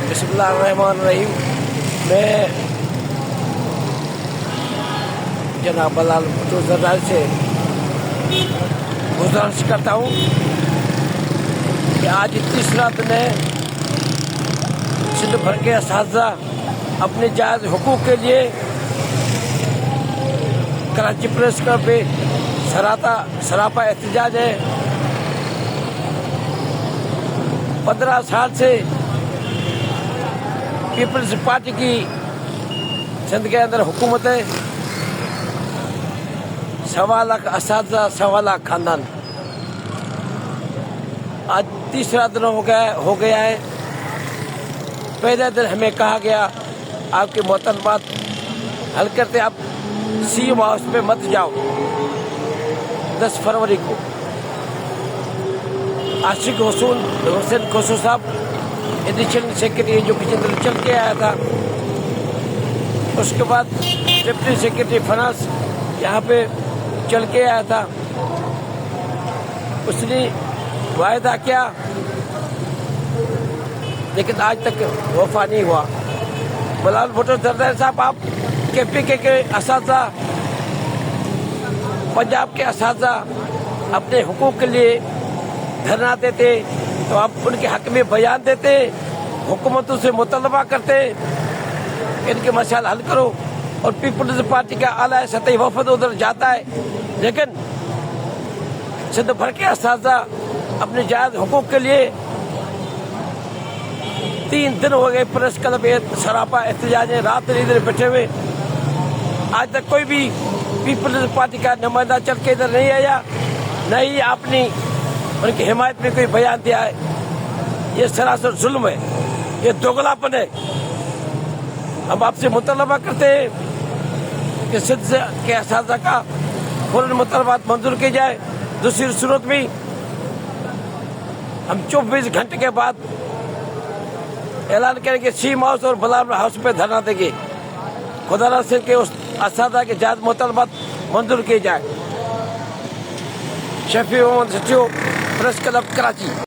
बिस्मिल्लाहिर्रहमानिर्रहीम। मैं जनाब बलाल भुट्टो जरदारी से गुजारिश करता हूँ कि आज तीस रात ने सिंध भर के असातिज़ा अपने जायज़ हुकूक के लिए कराची प्रेस क्लब पे सरापा एहतजाज है। 15 साल से पीपल्स पार्टी की सिंध के अंदर हुकूमत है। 1.25 लाख असातिज़ा, 1.25 लाख खानदान। आज तीसरा दिन हो गया है। पहले दिन हमें कहा गया आपके मुतलबात हल करते आप सीएम हाउस पे मत जाओ। 10 फरवरी को आशिक हुसैन खोसो साहब एडिशनल सेक्रेटरी एजुकेशन चल के आया था। उसके बाद डिप्टी सेक्रेटरी फाइनेंस यहाँ पे चल के आया था। उसने वायदा किया लेकिन आज तक वफा नहीं हुआ। बलाल भुट्टो जरदारी साहब, आप KPK के असातिज़ा, पंजाब के असातिज़ा अपने हुकूक के लिए धरना देते तो आप उनके हक में बयान देते, हुकूमतों से मुतालबा करते इनके मसाइल हल करो। और पीपल्स पार्टी का आला सतही वफद उधर जाता है, लेकिन सिंध भर के असातिज़ा अपने जायज़ हुकूक के लिए 3 दिन हो गए प्रेस क्लब सरापा एहतजाज है, रात इधर बैठे हुए। आज तक कोई भी पीपल्स पार्टी का नुमाइंदा चल के इधर नहीं आया, नहीं आपने उनकी हिमायत में कोई बयान दिया है। ये सरासर जुल्म है, ये दोगलापन है। हम आपसे मुतालबा करते हैं कि सिंध के असातिज़ा का फौरन मुतालबात मंजूर की जाए। दूसरी सूरत में हम 24 घंटे के बाद ऐलान करेंगे सीएम हाउस और बलाल हाउस पे धरना देंगे। खुदा सिंह के उस असातिज़ा के जायज़ मुतालबात मंजूर किए जाए। शफी मोहम्मद सचिव, प्रेस क्लब कराची।